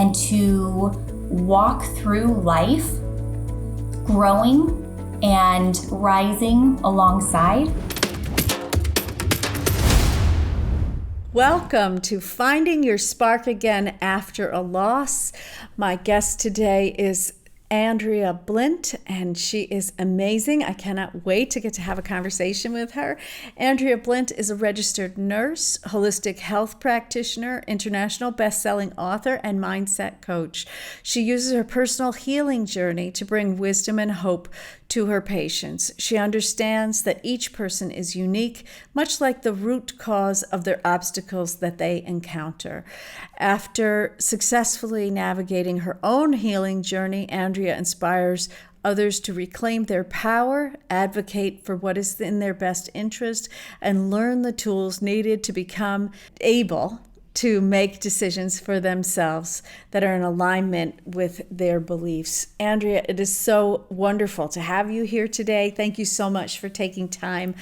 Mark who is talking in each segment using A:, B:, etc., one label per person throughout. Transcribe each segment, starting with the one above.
A: and to walk through life growing and rising alongside.
B: Welcome to Finding Your Spark Again After a Loss. My guest today is Andrea Blindt, and she is amazing. I cannot wait to get to have a conversation with her. Andrea Blindt is a registered nurse, holistic health practitioner, international best-selling author, and mindset coach. She uses her personal healing journey to bring wisdom and hope to her patients. She understands that each person is unique, much like the root cause of their obstacles that they encounter. After successfully navigating her own healing journey, Andrea inspires others to reclaim their power, advocate for what is in their best interest, and learn the tools needed to become able to make decisions for themselves that are in alignment with their beliefs. Andrea, it is so wonderful to have you here today. Thank you so much for taking time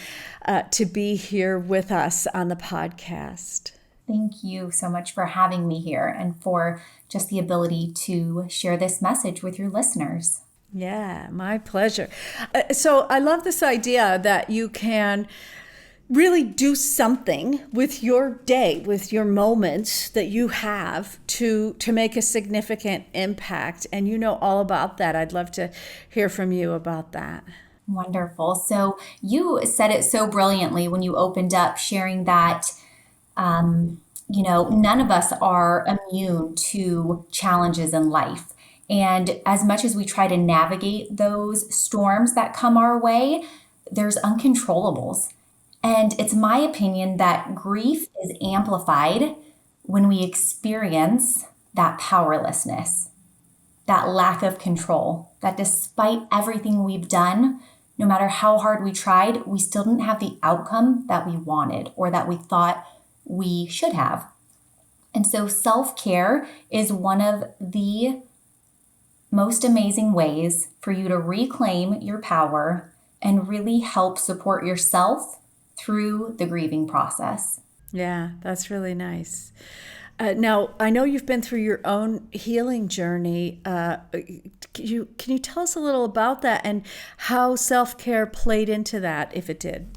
B: to be here with us on the podcast.
A: Thank you so much for having me here and for just the ability to share this message with your listeners.
B: Yeah, my pleasure. So I love this idea that you can really do something with your day, with your moments that you have to make a significant impact. And you know all about that. I'd love to hear from you about that.
A: Wonderful. So you said it so brilliantly when you opened up sharing that, none of us are immune to challenges in life. And as much as we try to navigate those storms that come our way, there's uncontrollables. And it's my opinion that grief is amplified when we experience that powerlessness, that lack of control, that despite everything we've done, no matter how hard we tried, we still didn't have the outcome that we wanted or that we thought we should have. And so self-care is one of the most amazing ways for you to reclaim your power and really help support yourself through the grieving process.
B: Yeah, that's really nice. Now, I know you've been through your own healing journey. Can you tell us a little about that and how self-care played into that, if it did?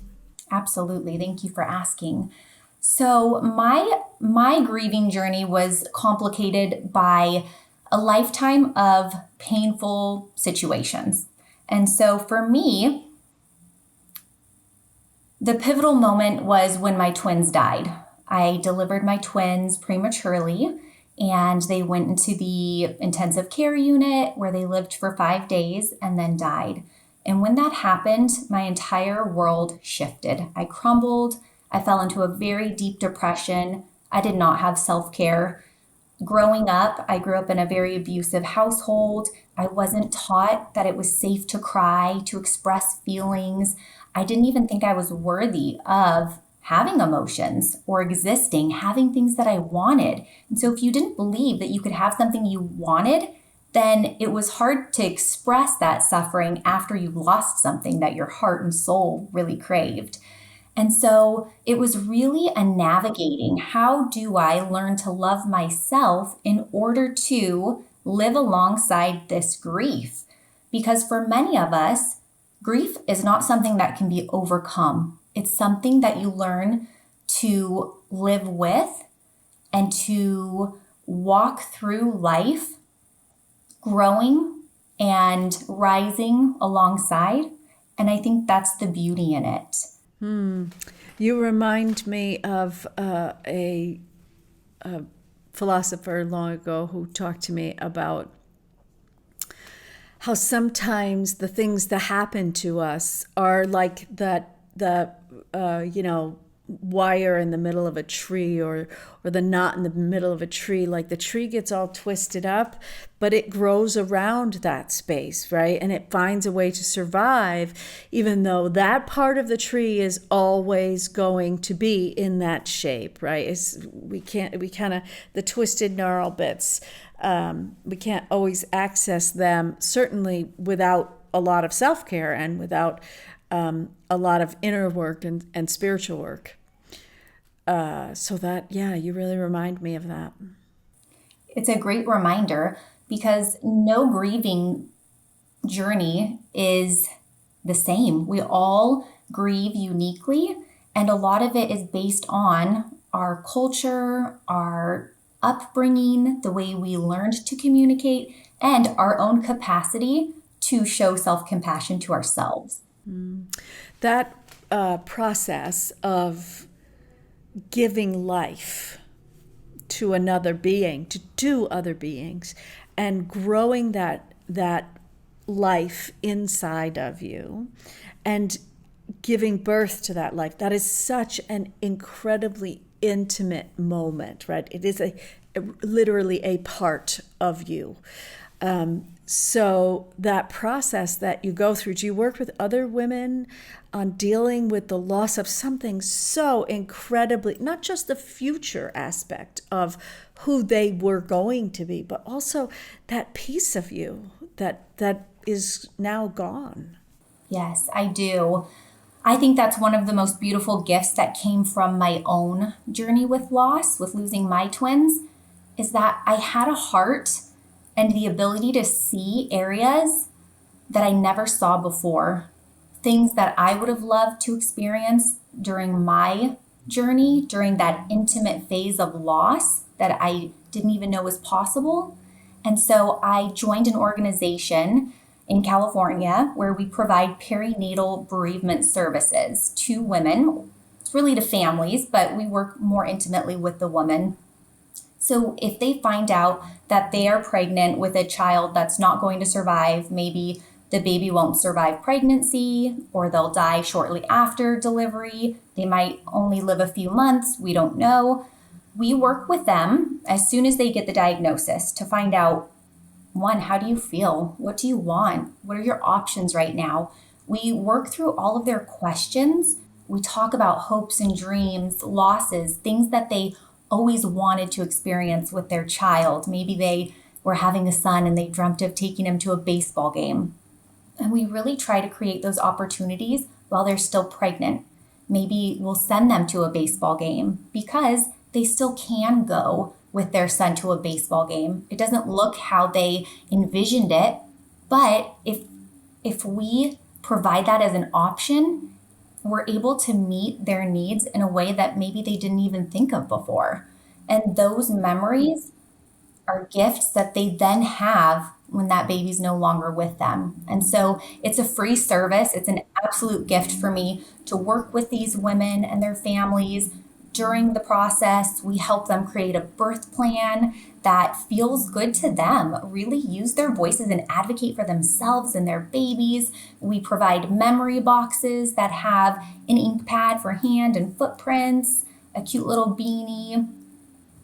A: Absolutely. Thank you for asking. So my grieving journey was complicated by a lifetime of painful situations. And so for me, the pivotal moment was when my twins died. I delivered my twins prematurely, and they went into the intensive care unit where they lived for 5 days and then died. And when that happened, my entire world shifted. I crumbled. I fell into a very deep depression. I did not have self-care. Growing up, I grew up in a very abusive household. I wasn't taught that it was safe to cry, to express feelings. I didn't even think I was worthy of having emotions or existing, having things that I wanted. And so if you didn't believe that you could have something you wanted, then it was hard to express that suffering after you lost something that your heart and soul really craved. And so it was really a navigating. How do I learn to love myself in order to live alongside this grief? Because for many of us, grief is not something that can be overcome. It's something that you learn to live with and to walk through life, growing and rising alongside. And I think that's the beauty in it.
B: You remind me of a philosopher long ago who talked to me about how sometimes the things that happen to us are like the wire in the middle of a tree or the knot in the middle of a tree. Like the tree gets all twisted up, but it grows around that space, right? And it finds a way to survive, even though that part of the tree is always going to be in that shape, right? The twisted gnarl bits, we can't always access them, certainly without a lot of self-care and without a lot of inner work and spiritual work. So that, yeah, you really remind me of that.
A: It's a great reminder because no grieving journey is the same. We all grieve uniquely, and a lot of it is based on our culture, our upbringing, the way we learned to communicate, and our own capacity to show self-compassion to ourselves.
B: That process of giving life to another being, to two other beings, and growing that life inside of you and giving birth to that life, that is such an incredibly intimate moment, right? It is literally a part of you. So that process that you go through, do you work with other women on dealing with the loss of something so incredibly, not just the future aspect of who they were going to be, but also that piece of you that is now gone?
A: Yes, I do. I think that's one of the most beautiful gifts that came from my own journey with loss, with losing my twins, is that I had a heart and the ability to see areas that I never saw before, things that I would have loved to experience during my journey, during that intimate phase of loss that I didn't even know was possible. And so I joined an organization in California where we provide perinatal bereavement services to women. It's really to families, but we work more intimately with the woman. So if they find out that they are pregnant with a child that's not going to survive, maybe the baby won't survive pregnancy, or they'll die shortly after delivery, they might only live a few months, we don't know. We work with them as soon as they get the diagnosis to find out, one, how do you feel? What do you want? What are your options right now? We work through all of their questions. We talk about hopes and dreams, losses, things that they always wanted to experience with their child. Maybe they were having a son and they dreamt of taking him to a baseball game. And we really try to create those opportunities while they're still pregnant. Maybe we'll send them to a baseball game because they still can go with their son to a baseball game. It doesn't look how they envisioned it, but if we provide that as an option, we're able to meet their needs in a way that maybe they didn't even think of before. And those memories are gifts that they then have when that baby's no longer with them. And so it's a free service. It's an absolute gift for me to work with these women and their families. During the process, we help them create a birth plan that feels good to them, really use their voices and advocate for themselves and their babies. We provide memory boxes that have an ink pad for hand and footprints, a cute little beanie.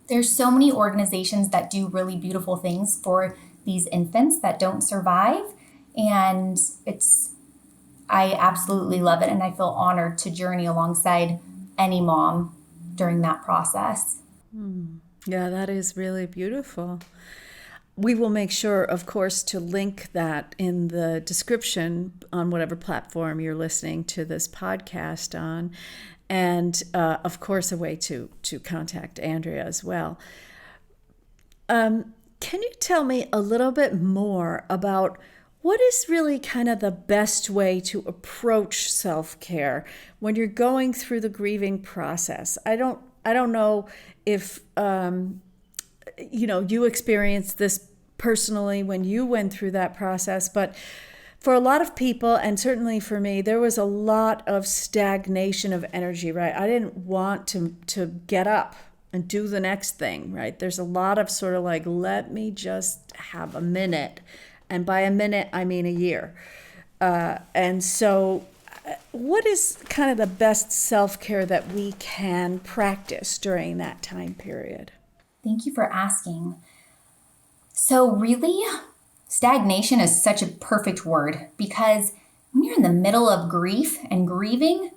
A: There's so many organizations that do really beautiful things for these infants that don't survive. And I absolutely love it. And I feel honored to journey alongside any mom during that process.
B: Yeah, that is really beautiful. We will make sure, of course, to link that in the description on whatever platform you're listening to this podcast on. And, of course, a way to contact Andrea as well. Can you tell me a little bit more about what is really kind of the best way to approach self-care when you're going through the grieving process? I don't know if you experienced this personally when you went through that process, but for a lot of people, and certainly for me, there was a lot of stagnation of energy, right? I didn't want to get up and do the next thing, right? There's a lot of sort of like, let me just have a minute. And by a minute, I mean a year. And so what is kind of the best self-care that we can practice during that time period?
A: Thank you for asking. So really, stagnation is such a perfect word because when you're in the middle of grief and grieving,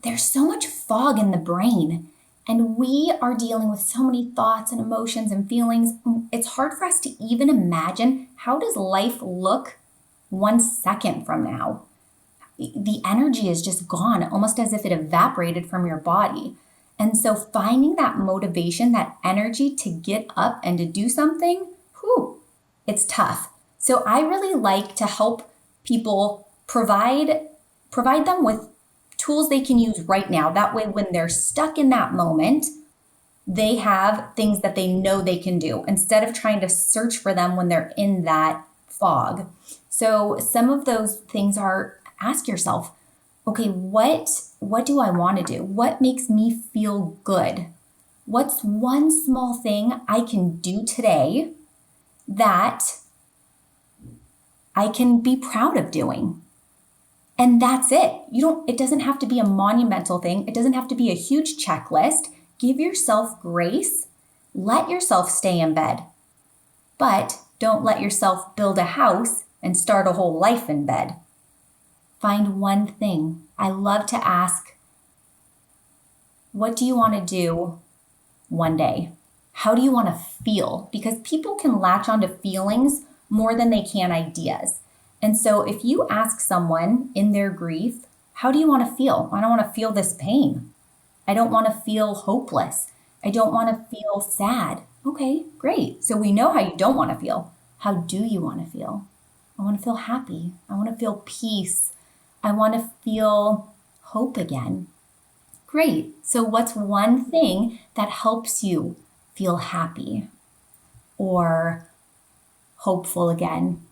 A: there's so much fog in the brain. And we are dealing with so many thoughts and emotions and feelings. It's hard for us to even imagine, how does life look 1 second from now? The energy is just gone, almost as if it evaporated from your body. And so finding that motivation, that energy to get up and to do something, whew, it's tough. So I really like to help people provide them with tools they can use right now. That way, when they're stuck in that moment, they have things that they know they can do instead of trying to search for them when they're in that fog. So some of those things are, ask yourself, okay, what do I want to do? What makes me feel good? What's one small thing I can do today that I can be proud of doing? And that's it. It doesn't have to be a monumental thing. It doesn't have to be a huge checklist. Give yourself grace. Let yourself stay in bed. But don't let yourself build a house and start a whole life in bed. Find one thing. I love to ask, what do you want to do one day? How do you want to feel? Because people can latch onto feelings more than they can ideas. And so if you ask someone in their grief, how do you want to feel? I don't want to feel this pain. I don't want to feel hopeless. I don't want to feel sad. Okay, great. So we know how you don't want to feel. How do you want to feel? I want to feel happy. I want to feel peace. I want to feel hope again. Great. So what's one thing that helps you feel happy or hopeful again?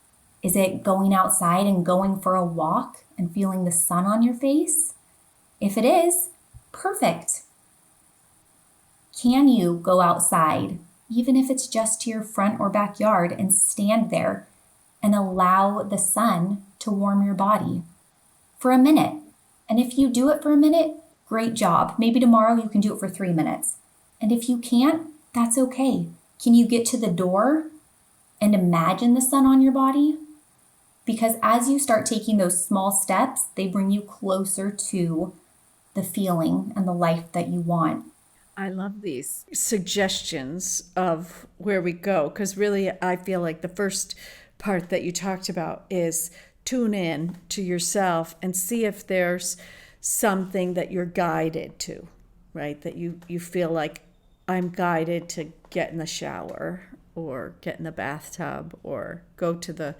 A: Is it going outside and going for a walk and feeling the sun on your face? If it is, perfect. Can you go outside, even if it's just to your front or backyard, and stand there and allow the sun to warm your body for a minute? And if you do it for a minute, great job. Maybe tomorrow you can do it for 3 minutes. And if you can't, that's okay. Can you get to the door and imagine the sun on your body? Because as you start taking those small steps, they bring you closer to the feeling and the life that you want.
B: I love these suggestions of where we go, because really I feel like the first part that you talked about is tune in to yourself and see if there's something that you're guided to, right? That you feel like, I'm guided to get in the shower or get in the bathtub or go to the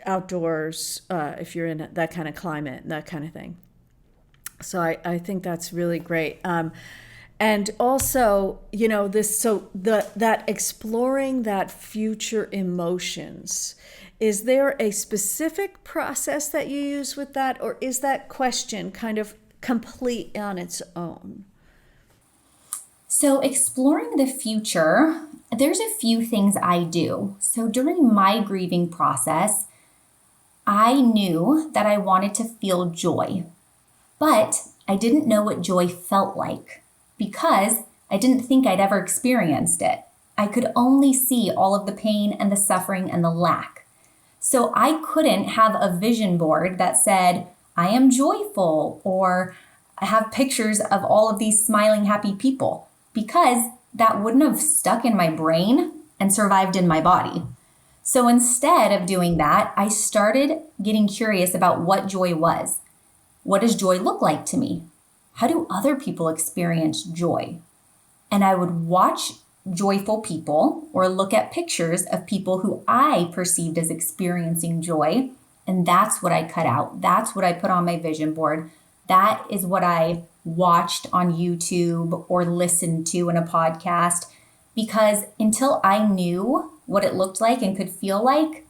B: outdoors if you're in that kind of climate, that kind of thing. So I think that's really great. And also, that exploring that future emotions, is there a specific process that you use with that, or is that question kind of complete on its own?
A: So exploring the future, there's a few things I do. So during my grieving process, I knew that I wanted to feel joy, but I didn't know what joy felt like because I didn't think I'd ever experienced it. I could only see all of the pain and the suffering and the lack. So I couldn't have a vision board that said, I am joyful, or I have pictures of all of these smiling, happy people, because that wouldn't have stuck in my brain and survived in my body. So instead of doing that, I started getting curious about what joy was. What does joy look like to me? How do other people experience joy? And I would watch joyful people or look at pictures of people who I perceived as experiencing joy. And that's what I cut out. That's what I put on my vision board. That is what I watched on YouTube or listened to in a podcast. Because until I knew what it looked like and could feel like,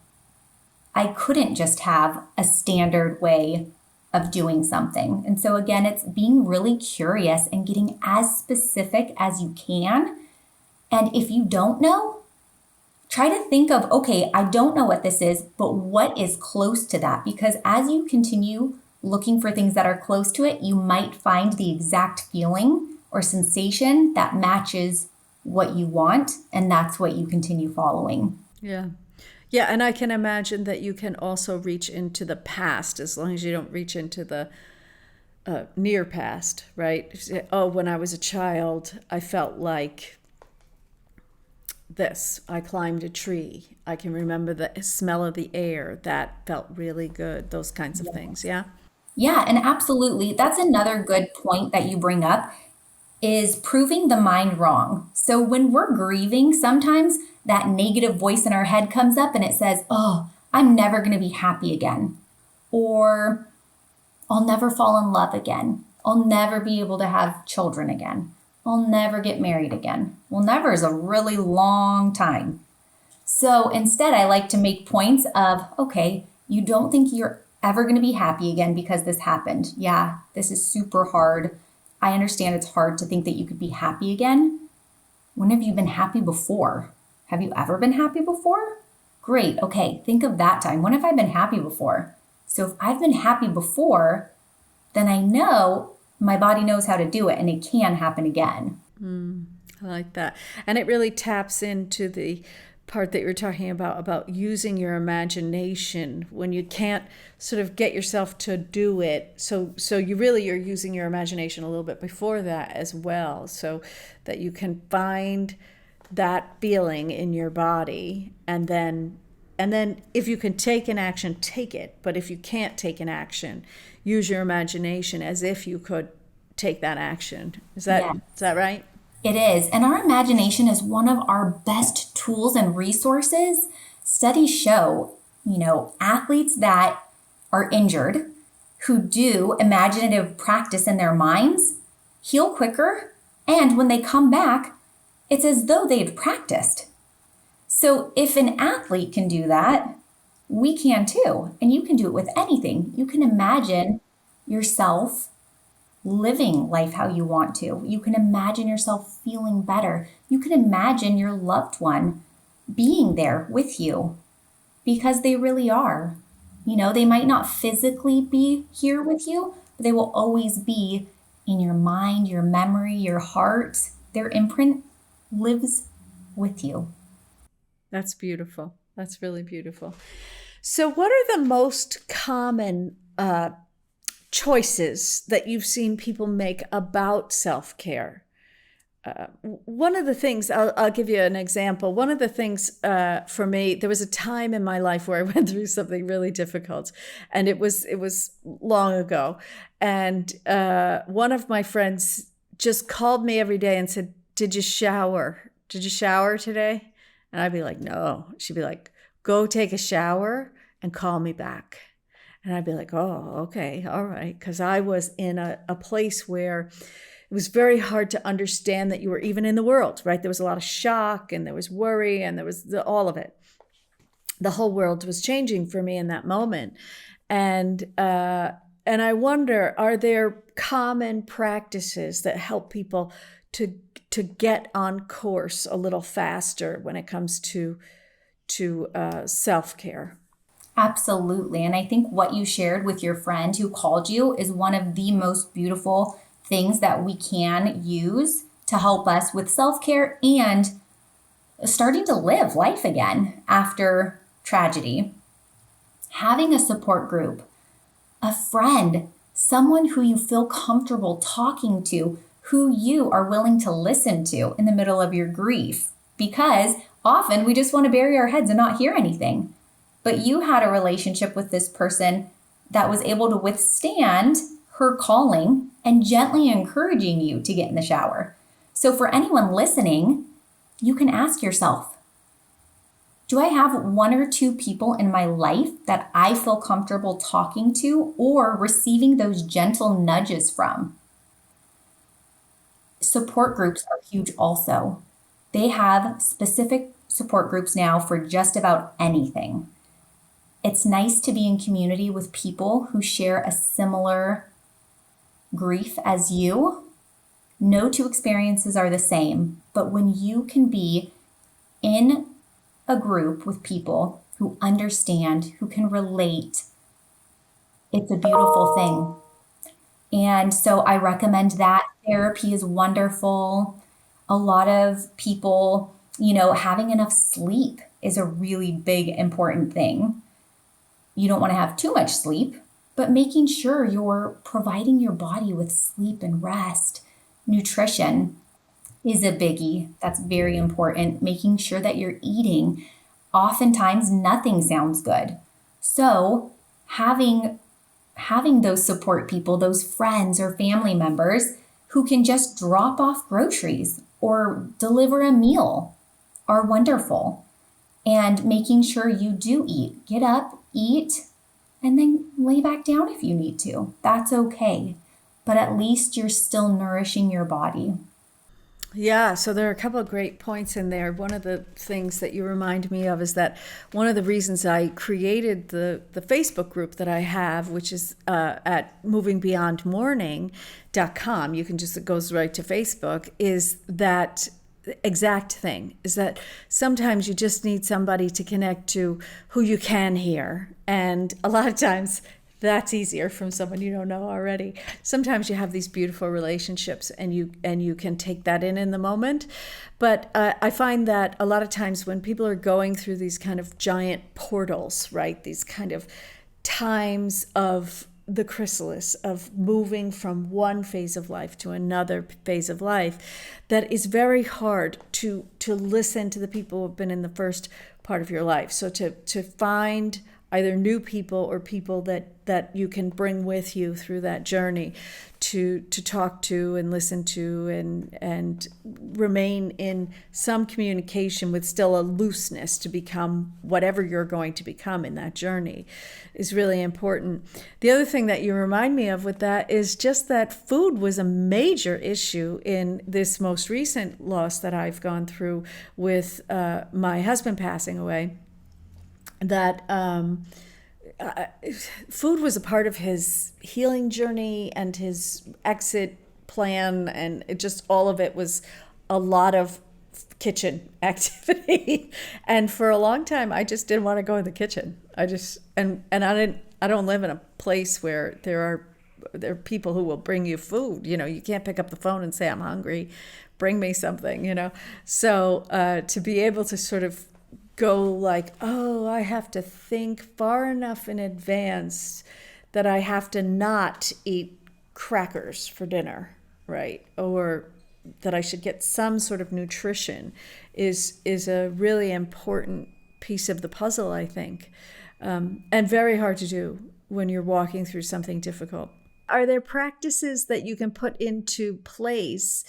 A: I couldn't just have a standard way of doing something. And so again, it's being really curious and getting as specific as you can. And if you don't know, try to think of, okay, I don't know what this is, but what is close to that? Because as you continue looking for things that are close to it, you might find the exact feeling or sensation that matches what you want, and that's what you continue following.
B: Yeah. Yeah, and I can imagine that you can also reach into the past as long as you don't reach into the near past, right? Oh, when I was a child, I felt like this. I climbed a tree. I can remember the smell of the air. That felt really good. Those kinds of things, yeah?
A: Yeah, and absolutely. That's another good point that you bring up is proving the mind wrong. So when we're grieving, sometimes that negative voice in our head comes up and it says, "Oh, I'm never going to be happy again." Or I'll never fall in love again. I'll never be able to have children again. I'll never get married again. Well, never is a really long time. So instead, I like to make points of, okay, you don't think you're ever going to be happy again because this happened. Yeah, this is super hard. I understand it's hard to think that you could be happy again. When have you been happy before? Have you ever been happy before? Great. Okay, think of that time. When have I been happy before? So if I've been happy before, then I know my body knows how to do it and it can happen again.
B: I like that. And it really taps into the part that you were talking about using your imagination when you can't sort of get yourself to do it. So you really are using your imagination a little bit before that as well, so that you can find that feeling in your body, and then if you can take an action, take it. But if you can't take an action, use your imagination as if you could take that action. Is that
A: Yeah.
B: is that right?
A: It is. And our imagination is one of our best tools and resources. Studies show, athletes that are injured who do imaginative practice in their minds heal quicker. And when they come back, it's as though they'd practiced. So if an athlete can do that, we can too. And you can do it with anything. You can imagine yourself living life how you want to. You can imagine yourself feeling better. You can imagine your loved one being there with you because they really are. They might not physically be here with you, but they will always be in your mind, your memory, your heart. Their imprint lives with you.
B: That's beautiful. That's really beautiful. So, what are the most common choices that you've seen people make about self care? One of the things, I'll give you an example. One of the things for me, there was a time in my life where I went through something really difficult, and it was long ago. And one of my friends just called me every day and said, "Did you shower? Did you shower today?" And I'd be like, "No." She'd be like, "Go take a shower and call me back." And I'd be like, "Oh, okay, all right." Because I was in a place where it was very hard to understand that you were even in the world, right? There was a lot of shock, and there was worry, and there was all of it. The whole world was changing for me in that moment. And I wonder, are there common practices that help people to get on course a little faster when it comes to self care?
A: Absolutely. And I think what you shared with your friend who called you is one of the most beautiful things that we can use to help us with self care and starting to live life again after tragedy. Having a support group, a friend, someone who you feel comfortable talking to, who you are willing to listen to in the middle of your grief. Because often we just want to bury our heads and not hear anything. But you had a relationship with this person that was able to withstand her calling and gently encouraging you to get in the shower. So, for anyone listening, you can ask yourself, do I have one or two people in my life that I feel comfortable talking to or receiving those gentle nudges from? Support groups are huge also. They have specific support groups now for just about anything. It's nice to be in community with people who share a similar grief as you. No two experiences are the same, but when you can be in a group with people who understand, who can relate, it's a beautiful thing. And so I recommend that. Therapy is wonderful. A lot of people, having enough sleep is a really big, important thing. You don't want to have too much sleep, but making sure you're providing your body with sleep and rest. Nutrition is a biggie. That's very important. Making sure that you're eating. Oftentimes, nothing sounds good. So, having having those support people, those friends or family members who can just drop off groceries or deliver a meal are wonderful. And making sure you do eat. Get up, eat, and then lay back down if you need to. That's okay. But at least you're still nourishing your body.
B: Yeah, so there are a couple of great points in there. One of the things that you remind me of is that one of the reasons I created the Facebook group that I have, which is at movingbeyondmourning.com, you can just, it goes right to Facebook, is that exact thing, is that sometimes you just need somebody to connect to who you can hear. And a lot of times that's easier from someone you don't know already. Sometimes you have these beautiful relationships and you can take that in the moment. But I find that a lot of times when people are going through these kind of giant portals, right, these kind of times of the chrysalis, of moving from one phase of life to another phase of life, that is very hard to listen to the people who have been in the first part of your life. So to find either new people or people that you can bring with you through that journey to talk to and listen to and remain in some communication with still a looseness to become whatever you're going to become in that journey is really important. The other thing that you remind me of with that is just that food was a major issue in this most recent loss that I've gone through with my husband passing away. That food was a part of his healing journey and his exit plan, and it just, all of it was a lot of kitchen activity. And for a long time, I just didn't want to go in the kitchen. I don't live in a place where there are people who will bring you food. You know, you can't pick up the phone and say, I'm hungry, bring me something, you know. So to be able to sort of go like, oh, I have to think far enough in advance that I have to not eat crackers for dinner, right? Or that I should get some sort of nutrition is a really important piece of the puzzle, I think, and very hard to do when you're walking through something difficult. Are there practices that you can put into place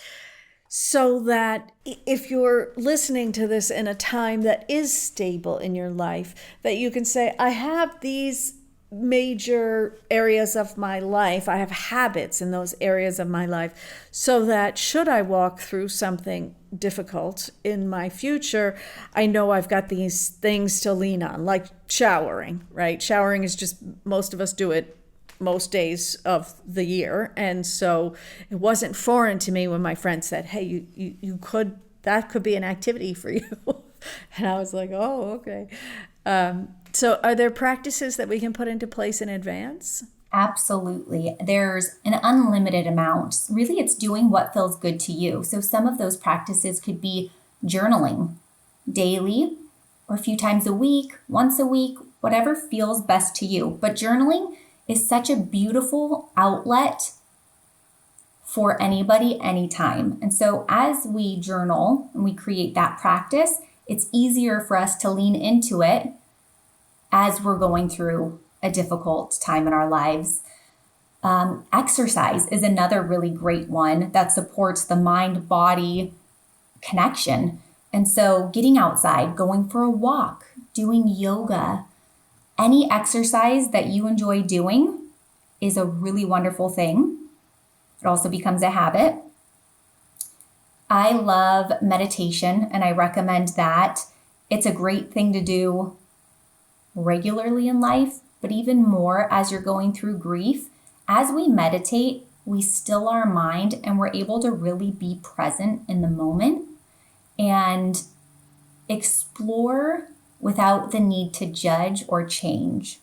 B: so that if you're listening to this in a time that is stable in your life, that you can say, I have these major areas of my life, I have habits in those areas of my life, so that should I walk through something difficult in my future, I know I've got these things to lean on, like showering, right? Showering is just, most of us do it most days of the year. And so it wasn't foreign to me when my friend said, hey, you could, that could be an activity for you. And I was like, oh, okay. So are there practices that we can put into place in advance?
A: Absolutely. There's an unlimited amount. Really, it's doing what feels good to you. So some of those practices could be journaling daily or a few times a week, once a week, whatever feels best to you. But journaling is such a beautiful outlet for anybody, anytime. And so as we journal and we create that practice, it's easier for us to lean into it as we're going through a difficult time in our lives. Exercise is another really great one that supports the mind-body connection. And so getting outside, going for a walk, doing yoga, any exercise that you enjoy doing is a really wonderful thing. It also becomes a habit. I love meditation, and I recommend that. It's a great thing to do regularly in life, but even more as you're going through grief. As we meditate, we still our mind and we're able to really be present in the moment and explore without the need to judge or change.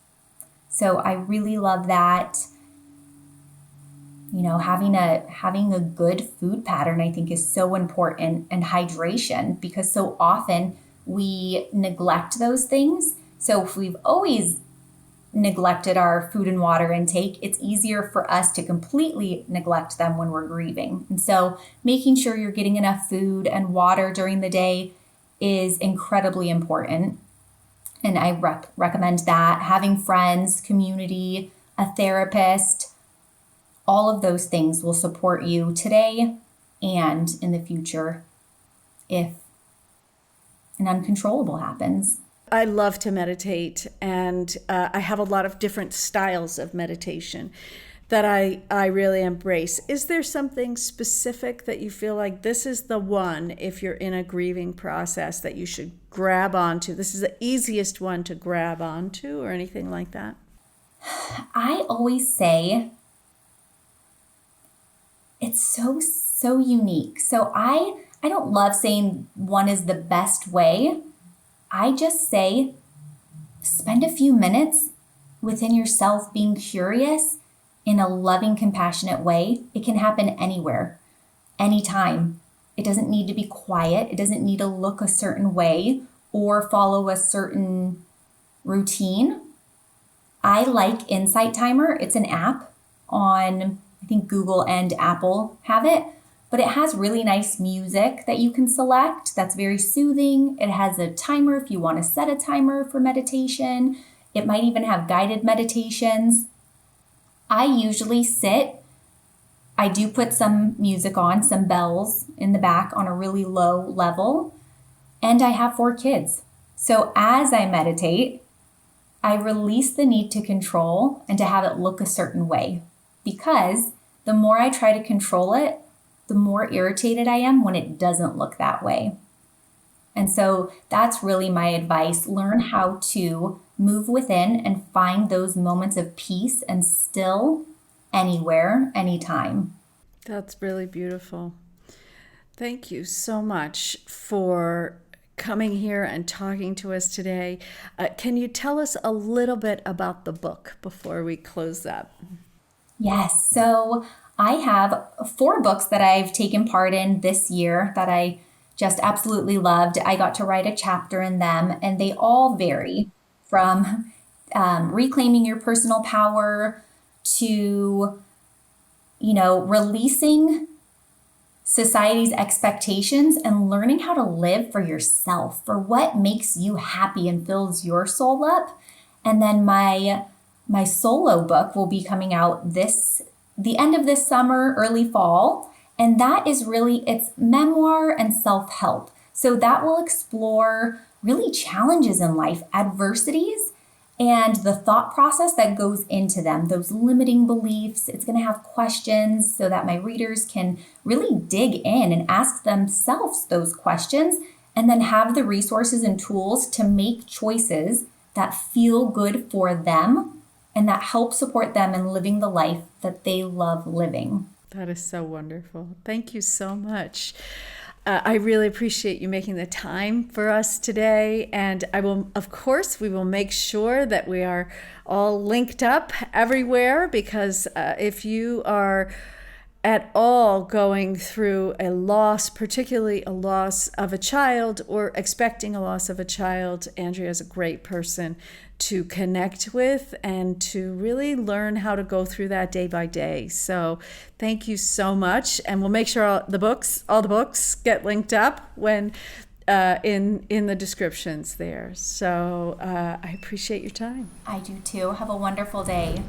A: So I really love that. You know, having a good food pattern, I think, is so important, and hydration, because so often we neglect those things. So if we've always neglected our food and water intake, it's easier for us to completely neglect them when we're grieving. And so making sure you're getting enough food and water during the day is incredibly important. And I recommend that. Having friends, community, a therapist. All of those things will support you today and in the future if an uncontrollable happens.
B: I love to meditate, and I have a lot of different styles of meditation that I really embrace. Is there something specific that you feel like this is the one, if you're in a grieving process, that you should grab onto? This is the easiest one to grab onto, or anything like that?
A: I always say it's so unique. So I don't love saying one is the best way. I just say spend a few minutes within yourself being curious in a loving, compassionate way. It can happen anywhere, anytime. It doesn't need to be quiet. It doesn't need to look a certain way or follow a certain routine. I like Insight Timer. It's an app on, I think Google and Apple have it, but it has really nice music that you can select that's very soothing. It has a timer if you want to set a timer for meditation. It might even have guided meditations. I usually I do put some music on, some bells in the back on a really low level, and I have 4 kids. So as I meditate, I release the need to control and to have it look a certain way, because the more I try to control it, the more irritated I am when it doesn't look that way. And so that's really my advice. Learn how to move within and find those moments of peace and still anywhere, anytime.
B: That's really beautiful. Thank you so much for coming here and talking to us today. Can you tell us a little bit about the book before we close up?
A: Yes. So I have 4 books that I've taken part in this year that I just absolutely loved. I got to write a chapter in them, and they all vary from reclaiming your personal power to, releasing society's expectations and learning how to live for yourself, for what makes you happy and fills your soul up. And then my solo book will be coming out the end of this summer, early fall. And that is really, it's memoir and self-help. So that will explore really challenges in life, adversities, and the thought process that goes into them, those limiting beliefs. It's going to have questions so that my readers can really dig in and ask themselves those questions, and then have the resources and tools to make choices that feel good for them and that help support them in living the life that they love living.
B: That is so wonderful. Thank you so much. I really appreciate you making the time for us today. And we will make sure that we are all linked up everywhere, because if you are at all going through a loss, particularly a loss of a child or expecting a loss of a child, Andrea is a great person to connect with and to really learn how to go through that day by day. So thank you so much. And we'll make sure all the books get linked up when in the descriptions there. So I appreciate your time.
A: I do too. Have a wonderful day.